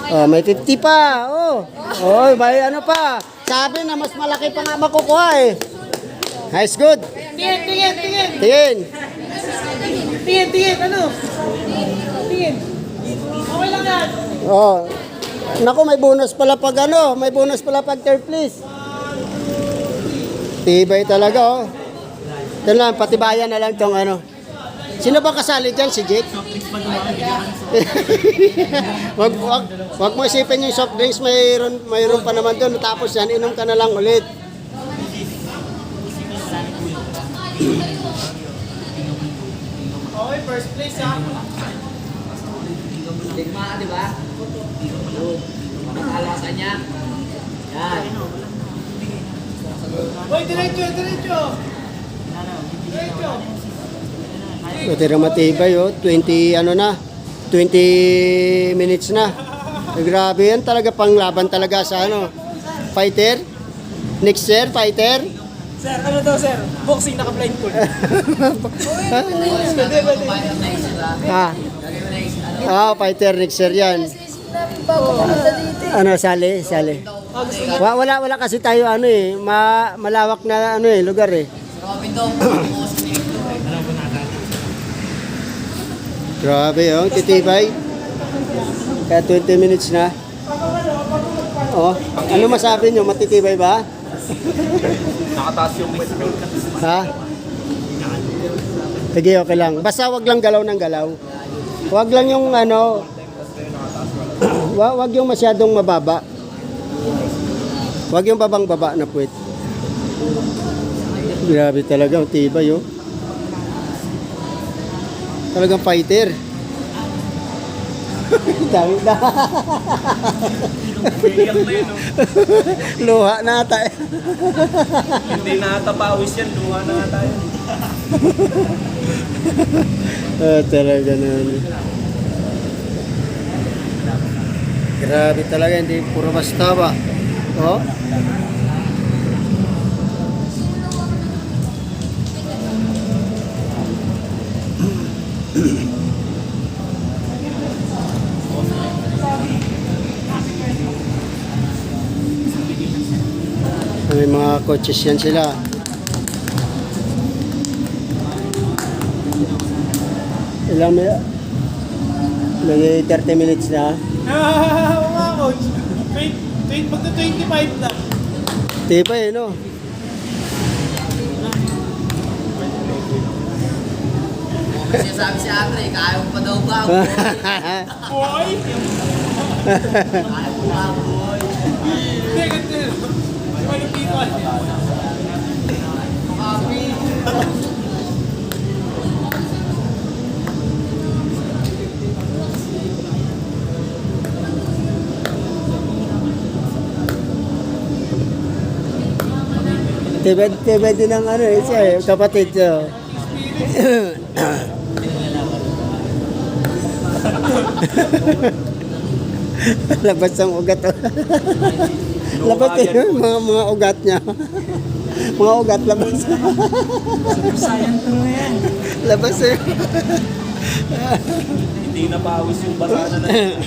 Oh, may 50 pa. Oh. Oh, may ano pa. Sabi na mas malaki pa nga makukuha eh. Nice, good. Tingin, tingin, tingin. Tingin. Tingin, tingin. Ano? Tingin. Okay lang yan. Oh. Naku, may bonus pala pag ano. May bonus pala pag third place. Tibay talaga, oh. Ito lang, patibayan na lang tong ano. Sino ba kasali dyan? Si Jake? wag mo isipin yung soft drinks, mayroon pa naman doon. Tapos yan, inom ka na lang ulit. Okay, first place ha. Digma, di ba? Makakalasan niya. Yan. Uy, diretso, diretso. Diretso. Ito rin matibay, oh. 20, ano na, 20 minutes na. Grabe yan, talaga panglaban talaga sa ano. Fighter? Next year, fighter? Sir, ano daw sir? Boxing naka-blindfold. Ah. Ah, fighter next year yan. Ano, sali. Wala kasi tayo ano eh, malawak na ano eh, lugar eh. Robin daw, Grabe, oh, titibay. Kaya 20 minutes na. Oh, ano masabi nyo? Matitibay ba? Nakataas yung wet milk. Ha? Sige, okay lang. Basta wag lang galaw ng galaw. Wag lang yung ano, wag yung masyadong mababa. Wag yung babang-baba na puwet. Grabe talaga, ang tibay, oh. Talagang fighter. Dami na. Biyak na yun, oh. Luha na ata eh. Hindi na ata pawis yan, luha na ata yun. Talaga naman. Grabe talaga, hindi puro basta ba? Oh? May mga coaches yan sila. Ilang may 30 minutes na. Mga coach. Magta 25 na. Tibay, no? kasi sabi si Andre, kaya mo pa daw ba? Boy! Kaya mo ba, boy? Hindi, ganito. Walang people. Copy. Tibay din ang ano eh, siya eh, kapatid siya. Labas ang ugat. Labas yun, mga ugat niya. Mga ugat, labas. Sayang to yan. Labas eh. Hindi na pawis yung basa na yun.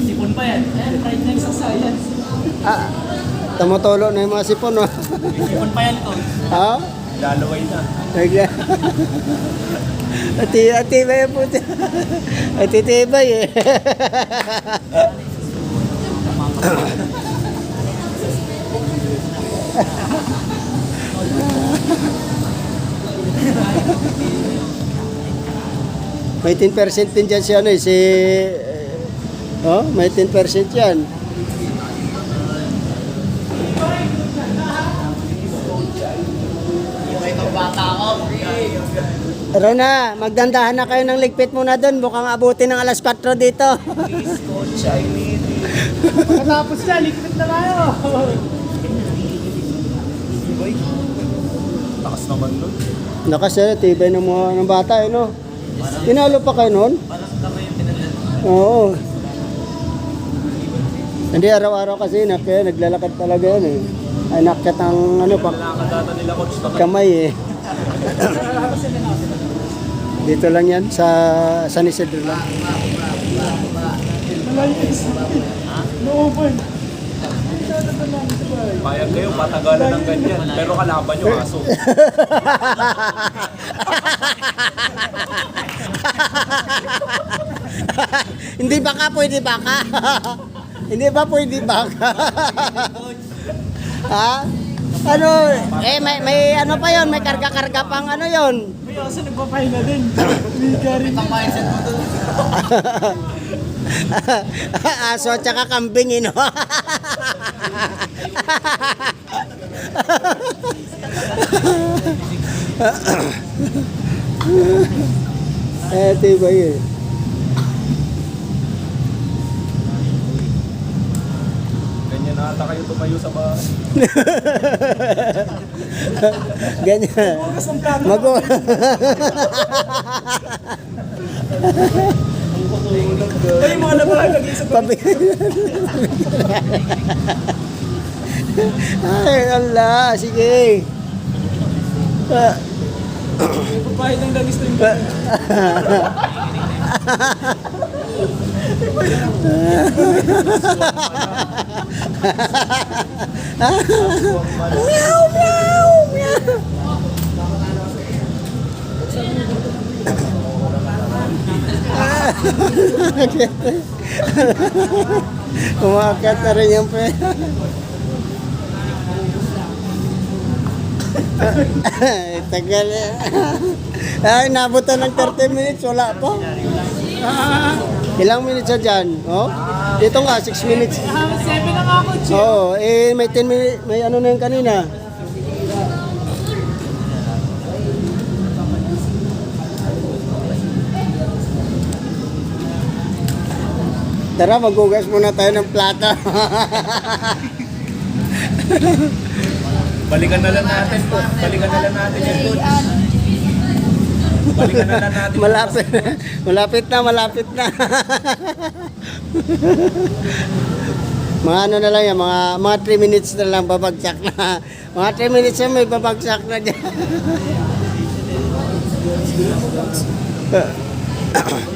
Sipon pa yan. Ayan, try na sa science. Ah, tumutulo na yung mga sipon, no? Sipon pa yan to. Ha? Lalaway na. Nagla. Atibay po siya. Atitibay eh. May 10% din dyan si ano eh, si... Oh, may 10% yan. Iba ibang bata ko, free. Rona, magdandahan na kayo ng ligpit muna doon. Mukhang abutin ng alas 4 dito. Coach, I need it. Pagkatapos na, likpit na tayo. Takas naman nun. Nakasya, tibay ng mga ng bata eh, no? Tinalo pa kayo noon? Oo. Hindi, araw-araw kasi naglalakad talaga yan eh. Ay, nakyat ang ano pa, Lalakad data nila, coach. kamay eh. Dito lang yan, sa San Isidro lang. No-open. Payag kayo, patagalan ng ganyan. Pero kalaban nyo, aso. Hindi ba ka pwede baka? Hindi ba pwede baka? Ha? Ano? May ano pa yon? May karga-karga pang ano yon? May aso nagpapahinga din. Liga rin. Aso at saka kambing, no? Diba yun? Ganyan na ata kayo tumayo sa bahay. Ganyan. Mago. Ay, mga nabalagay sa Ay, Allah. Sige. pagpahit ng langis na yung Meow, meow, meow. Umakat na rin yung pera. Tagal. Ay, nabutan ng 30 minutes. Wala pa. Ilang minutes na dyan? Oh? Dito nga, 6 minutes. 7 na nga ako, Che. Oo, may 10 minutes. May ano na yung kanina. Tara, maghugas muna tayo ng plata. Balikan na lang natin po. Balikan na lang natin yan, Coach. Balikan na lang natin. Malapit. Malapit na, malapit na. Mga ano na lang yan, mga 3 minutes na lang babagsak na. Mga 3 minutes na may babagsak na dyan.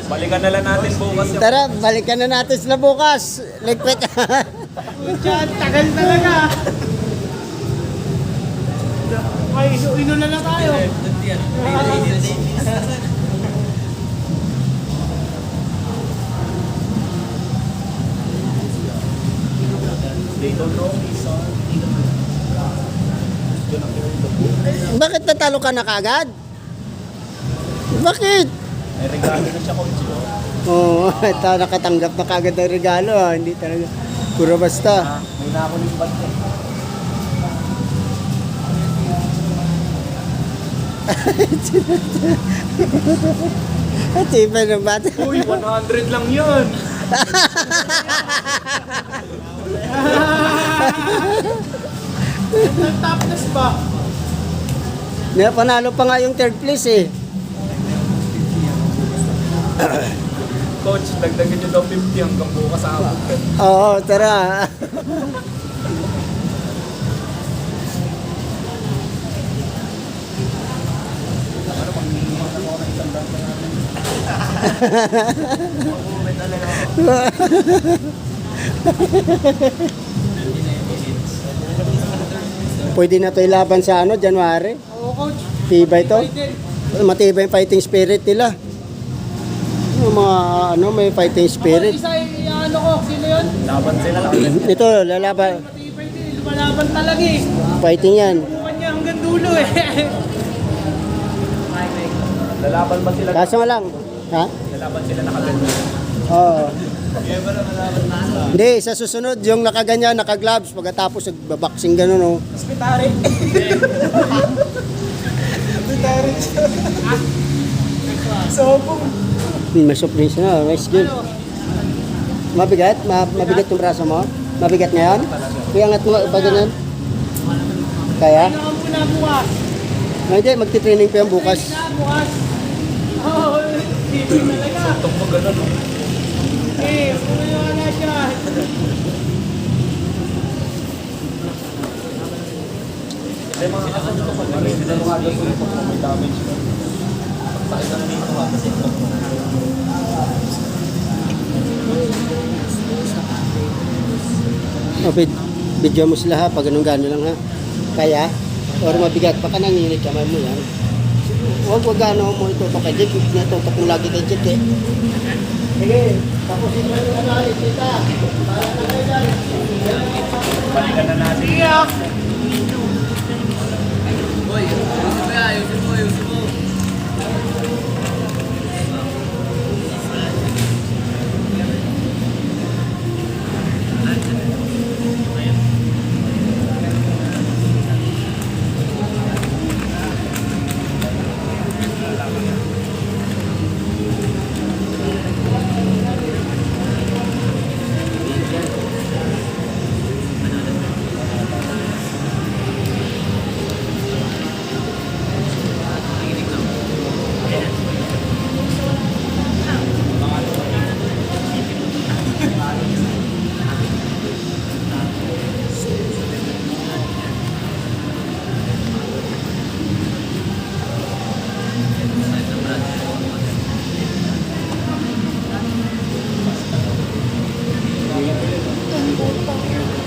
Balikan na lang natin bukas yung... Tara, balikan na natin sila bukas. Ligpit. Diyan, tagal talaga. Ay, ino na lang tayo. They don't know me, son. Bakit natalo ka na kagad? Bakit? May regalo na siya, Coach. Oo, ito nakatanggap na kagad ng regalo. Hindi talaga. Puro basta. May nakuling bag niya. At iba ng bata. Uy, 100 lang yun. Nag-topless ba? Panalo pa nga yung third place eh. Coach, dagdagan niyo daw 50 hanggang bukas sa abot. Oo, tara. Pwede na to ilaban sa ano, January. Oo, coach. Tibay to. Matibay yung fighting spirit nila. Yung mga ano, may fighting spirit. Isa, ano ko, sino yun? Laban sila lang. Ito, lalaban. Matibay din, lumalaban talaga eh. Fighting yan. Bukan niya hanggang dulo eh. Lalaban ba sila? Kaso nga lang. Ha? Lalaban sila nakaganda. Oo. Hindi, sa susunod, yung nakaganyan, nakagloves, pagkatapos nagbaboxing gano'n, oh. Hospitary. Hospitary siya. Sobong. May surprise na, nice good. Mabigat? Mabigat yung braso mo? Mabigat ngayon? Kaya angat mo pa ganyan? Kaya? Ano ka muna bukas? Hindi, magti-training pa yan bukas. Na bukas. Oo, dito talaga. Itong mo gano'n, no? Eh, kung yung na siya. Kasi mga ano ko, hindi na mga gano'n kung may damage ko. Pagtakit na nito kasi O, video mo sila ha, pag ganun gano'n lang ha. Kaya, or mabigat, baka nanginit kamay mo yan. Huwag gano'n mo ito, kay Jake, natutok mo lagi kay Jake eh. Sige, tapusin mo yung analysis, tita. Para na kayo dyan. Balikan na natin. Boy, ayusin mo yan, ayusin mo.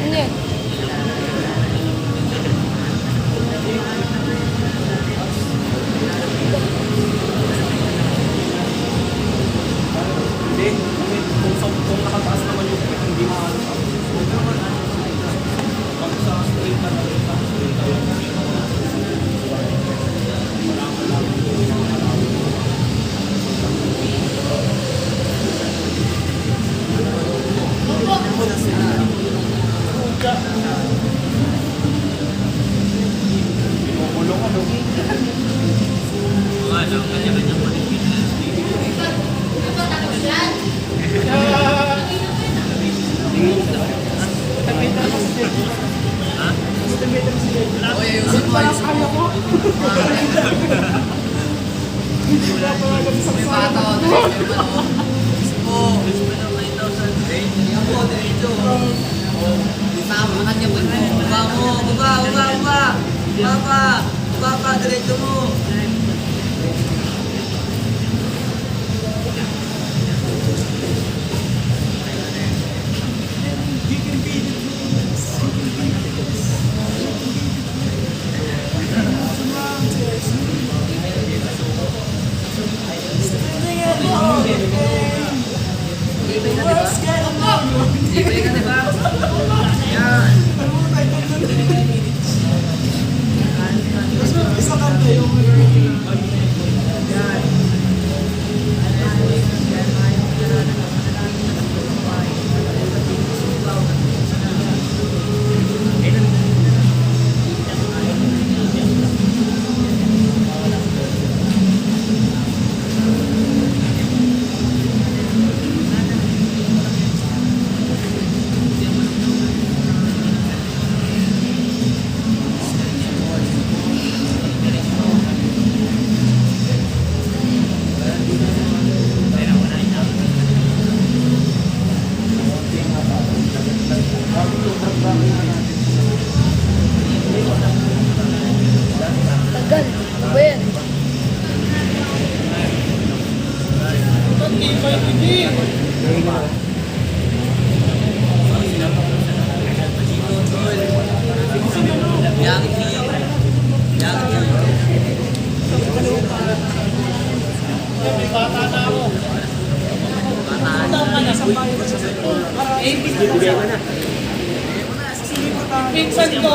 Hindi. Hindi. Kung nakataas naman yung hindi maano. Pag sa straight na lang, straight na lang. Binubulong ano. Boy, ayusin mo. May bata ko, diretso yung ano. Ayusin mo. Diretso. Tama ka niya, baba mo. Baba, diretso mo. Ibay ka, diba? Yan. Tagal. Ba yan? Bigay mo na. Pinsan ko.